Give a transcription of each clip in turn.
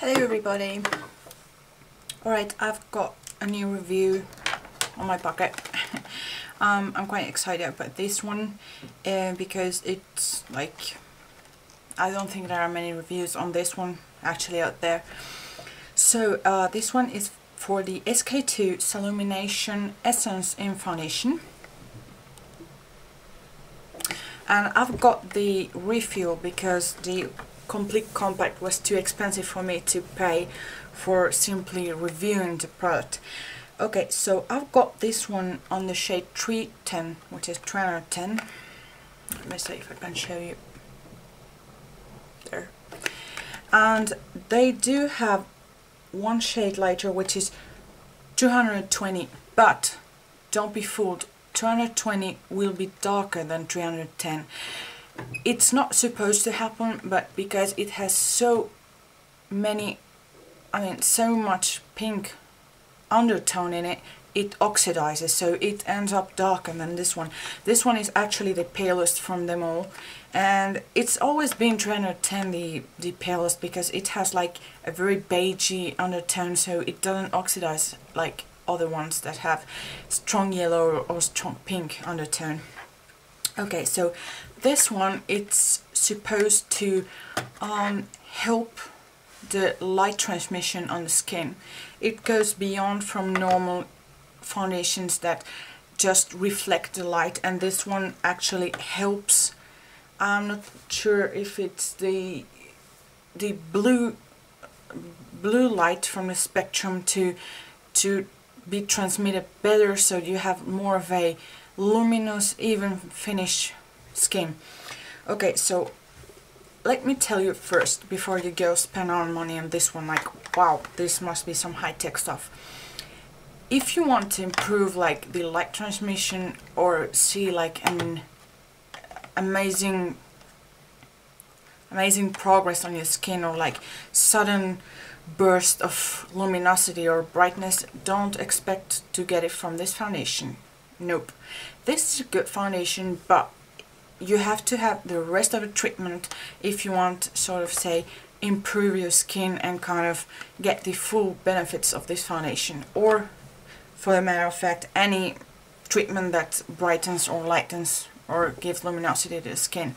Hello everybody. Alright, I've got a new review on my pocket. I'm quite excited about this one because it's like, I don't think there are many reviews on this one actually out there. So this one is for the SKII Cellumination Essence in Foundation. And I've got the refill because the complete compact was too expensive for me to pay for simply reviewing the product. Okay, so I've got this one on the shade 310, which is 310. Let me see if I can show you. There. And they do have one shade lighter, which is 220, but don't be fooled. 220 will be darker than 310. It's not supposed to happen, but because it has so much pink undertone in it, it oxidizes, so it ends up darker than this one. This one is actually the palest from them all, and it's always been 310 the palest because it has like a very beigey undertone, so it doesn't oxidize like other ones that have strong yellow or strong pink undertone. Okay, so this one, it's supposed to help the light transmission on the skin. It goes beyond from normal foundations that just reflect the light, and this one actually helps. I'm not sure if it's the blue light from the spectrum to be transmitted better, so you have more of a luminous, even finish skin. Okay, so let me tell you first, before you go spend our money on this one, like, wow, this must be some high-tech stuff. If you want to improve like the light transmission or see like an amazing progress on your skin, or like sudden burst of luminosity or brightness, don't expect to get it from this foundation. Nope. This is a good foundation, but you have to have the rest of the treatment if you want, sort of say, improve your skin and kind of get the full benefits of this foundation, or for the matter of fact any treatment that brightens or lightens or gives luminosity to the skin.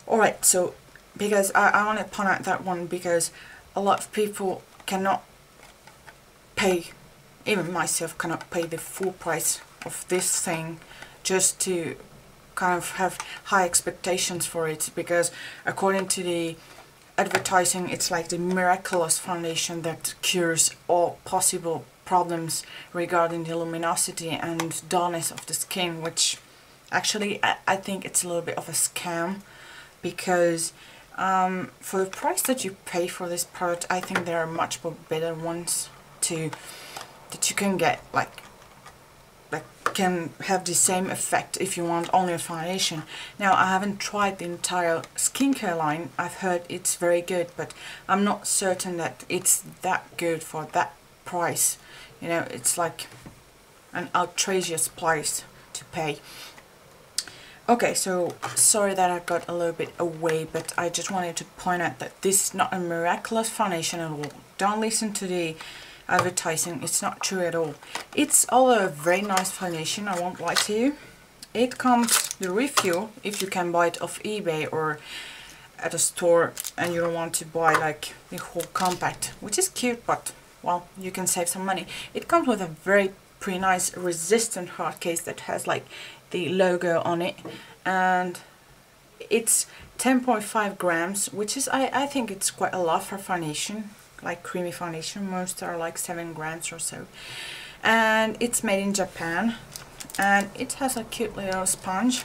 Alright, so because I want to point out that one, because a lot of people cannot pay, even myself cannot pay the full price of this thing just to kind of have high expectations for it, because according to the advertising, it's like the miraculous foundation that cures all possible problems regarding the luminosity and dullness of the skin, which actually I think it's a little bit of a scam, because for the price that you pay for this product, I think there are much more better ones that you can get, like can have the same effect if you want only a foundation. Now, I haven't tried the entire skincare line. I've heard it's very good, but I'm not certain that it's that good for that price. You know, it's like an outrageous price to pay. Okay, so sorry that I got a little bit away, but I just wanted to point out that this is not a miraculous foundation at all. Don't listen to the advertising, it's not true at all. It's all a very nice foundation, I won't lie to you. It comes, the refill, if you can buy it off eBay or at a store and you don't want to buy like the whole compact, which is cute, but well, you can save some money. It comes with a very pretty nice resistant hard case that has like the logo on it, and it's 10.5 grams, which is, I think it's quite a lot for foundation, like creamy foundation. Most are like 7 grams or so. And it's made in Japan, and it has a cute little sponge.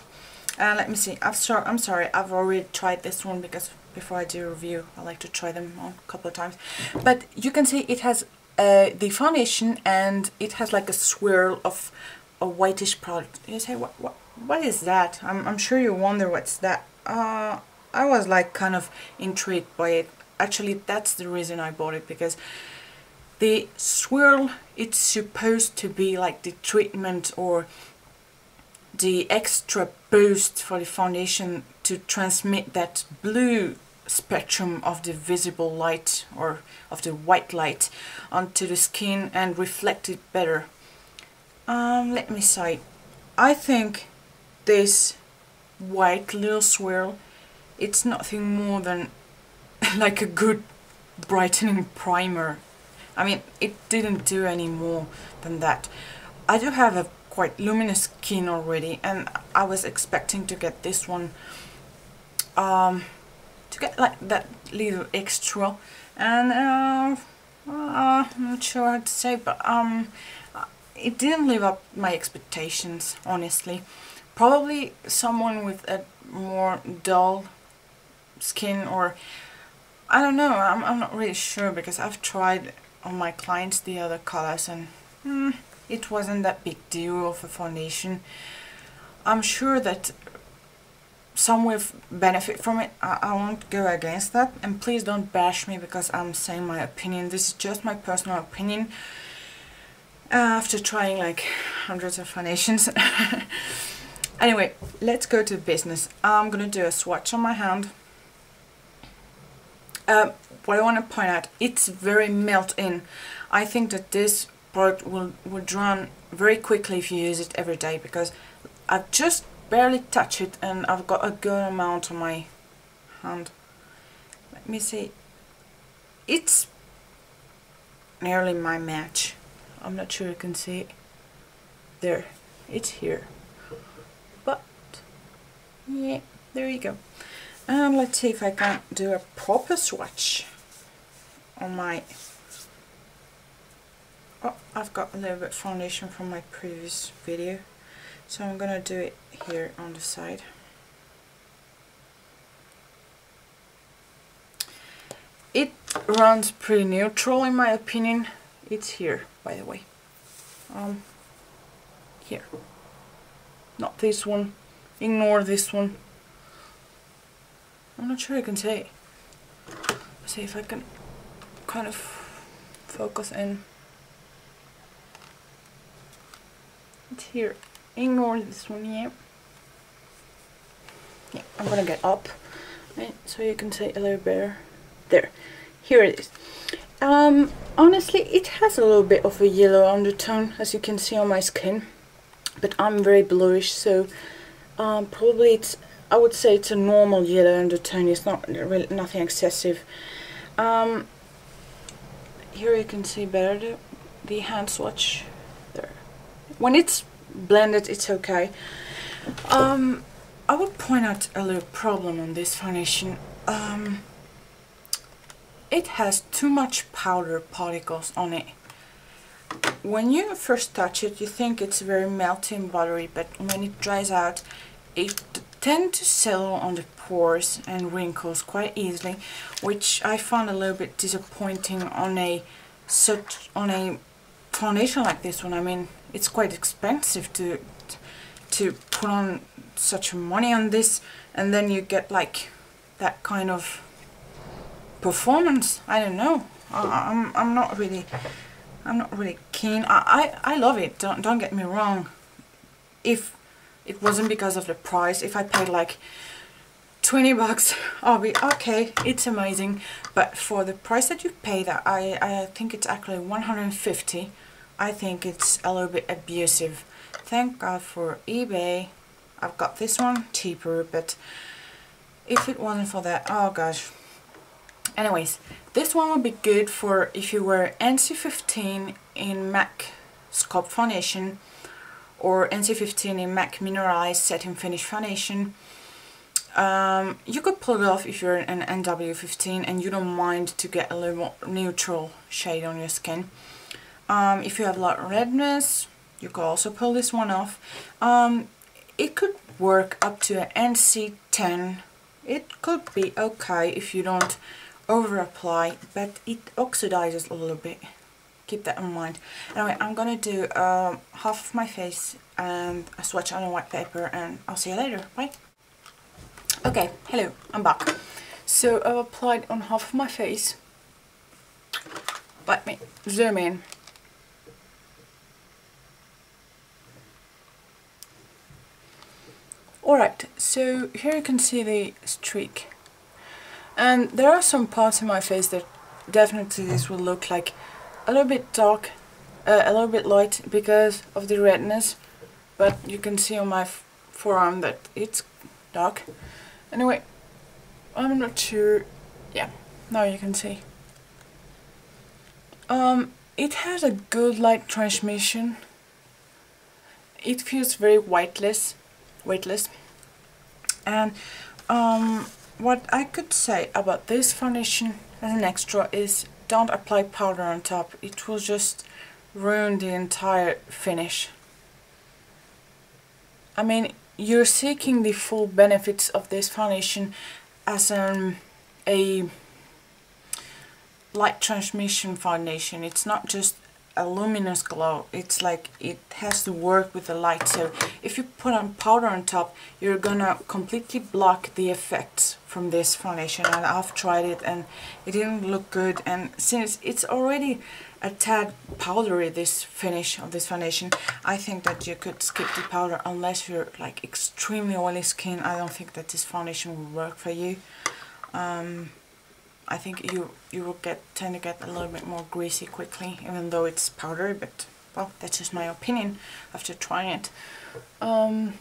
And let me see, I'm sorry, I've already tried this one, because before I do a review I like to try them on a couple of times. But you can see it has the foundation, and it has like a swirl of a whitish product. You say, what is that? I'm sure you wonder what's that. I was like kind of intrigued by it. Actually, that's the reason I bought it, because the swirl, it's supposed to be like the treatment or the extra boost for the foundation to transmit that blue spectrum of the visible light or of the white light onto the skin and reflect it better. Let me say, I think this white little swirl, it's nothing more than like a good brightening primer. I mean, it didn't do any more than that. I do have a quite luminous skin already, and I was expecting to get this one to get like that little extra, and I'm not sure how to say, but it didn't live up to my expectations, honestly. Probably someone with a more dull skin, or I don't know, I'm not really sure, because I've tried on my clients the other colors and it wasn't that big deal of a foundation. I'm sure that some will benefit from it. I won't go against that, and please don't bash me because I'm saying my opinion. This is just my personal opinion after trying like hundreds of foundations. Anyway, let's go to business. I'm gonna do a swatch on my hand. What I want to point out, it's very melt-in. I think that this product will run very quickly if you use it every day, because I've just barely touched it and I've got a good amount on my hand. Let me see. It's nearly my match. I'm not sure you can see it. There, it's here. But yeah, there you go. And let's see if I can do a proper swatch on my... Oh, I've got a little bit of foundation from my previous video, so I'm gonna do it here on the side. It runs pretty neutral in my opinion. It's here, by the way. Here. Not this one. Ignore this one. I'm not sure I can say. Let's see if I can kind of focus in. It's here. Ignore this one, yeah. Yeah, I'm gonna get up, right, so you can see a little better. There. Here it is. Honestly, it has a little bit of a yellow undertone, as you can see on my skin, but I'm very bluish, so probably it's, I would say it's a normal yellow undertone. It's not really nothing excessive. Here you can see better the hand swatch. There. When it's blended, it's okay. I would point out a little problem on this foundation. It has too much powder particles on it. When you first touch it, you think it's very melty and buttery, but when it dries out, it tends to settle on the pores and wrinkles quite easily, which I found a little bit disappointing on a foundation like this one. I mean, it's quite expensive to put on such money on this, and then you get like that kind of performance. I don't know. I'm not really keen. I love it. Don't get me wrong. If it wasn't because of the price, if I paid like 20 bucks, I'll be okay. It's amazing. But for the price that you pay, that I think it's actually 150. I think it's a little bit abusive. Thank God for eBay. I've got this one cheaper, but if it wasn't for that, oh gosh. Anyways, this one would be good for if you wear NC15 in MAC Sculpt foundation, or NC15 in MAC Mineralized Satin Finish foundation. You could pull it off if you're an NW15 and you don't mind to get a little more neutral shade on your skin. If you have a lot of redness, you could also pull this one off. It could work up to an NC10. It could be okay if you don't over apply, but it oxidizes a little bit. Keep that in mind. Anyway, I'm gonna do half of my face and a swatch on a white paper, and I'll see you later. Bye. Okay, hello, I'm back. So I've applied on half of my face. Let me zoom in. Alright, so here you can see the streak. And there are some parts in my face that definitely this will look like a little bit dark, a little bit light because of the redness, but you can see on my forearm that it's dark. Anyway, I'm not sure. Yeah, now you can see. It has a good light transmission. It feels very weightless, and what I could say about this foundation as an extra is don't apply powder on top. It will just ruin the entire finish. I mean, you're seeking the full benefits of this foundation as a light transmission foundation. It's not just a luminous glow, it's like it has to work with the light. So if you put on powder on top, you're gonna completely block the effects from this foundation. And I've tried it and it didn't look good, and since it's already a tad powdery, this finish of this foundation, I think that you could skip the powder unless you're like extremely oily skin. I don't think that this foundation will work for you. I think you will tend to get a little bit more greasy quickly, even though it's powdery, but well, that's just my opinion after trying it. I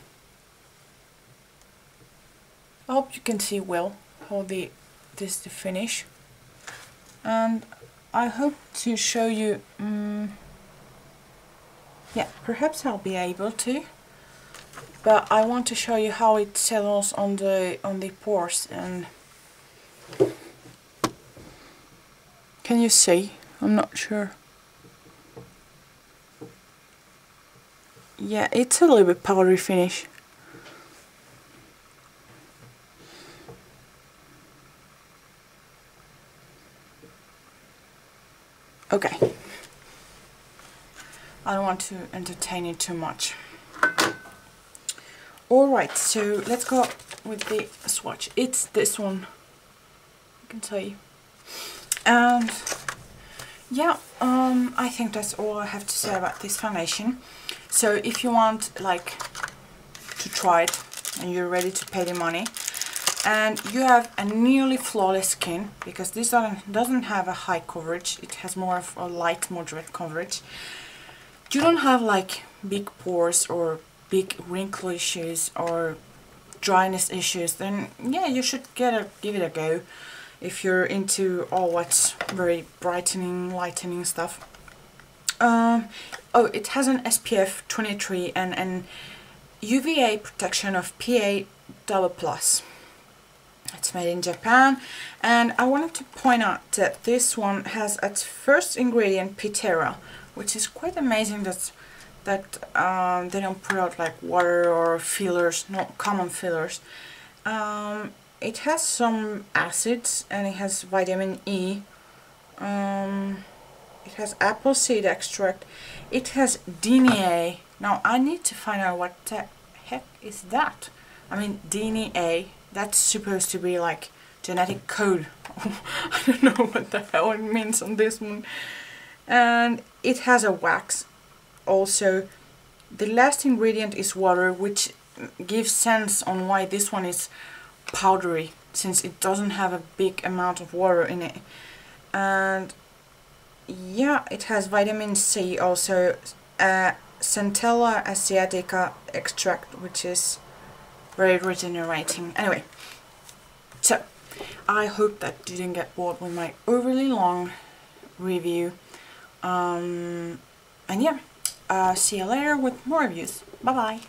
hope you can see well how the finish, and I hope to show you, yeah, perhaps I'll be able to, but I want to show you how it settles on the pores. And can you see? I'm not sure. Yeah, it's a little bit powdery finish. Okay. I don't want to entertain you too much. Alright, so let's go with the swatch. It's this one. I can tell you. And yeah, I think that's all I have to say about this foundation. So if you want like to try it and you're ready to pay the money and you have a nearly flawless skin, because this doesn't have a high coverage, it has more of a light moderate coverage, you don't have like big pores or big wrinkle issues or dryness issues, then yeah, you should give it a go. If you're into all what's very brightening, lightening stuff. Oh, it has an SPF 23 and an UVA protection of PA++. It's made in Japan, and I wanted to point out that this one has its first ingredient Pitera, which is quite amazing that they don't put out like water or fillers, not common fillers. It has some acids and it has vitamin E. It has apple seed extract. It has DNA. Now I need to find out what the heck is that. I mean, DNA, that's supposed to be like genetic code. I don't know what the hell it means on this one. And it has a wax. Also, the last ingredient is water, which gives sense on why this one is powdery, since it doesn't have a big amount of water in it. And yeah, it has vitamin C, also Centella asiatica extract, which is very regenerating. Anyway, so I hope that you didn't get bored with my overly long review, and yeah, see you later with more reviews. Bye bye.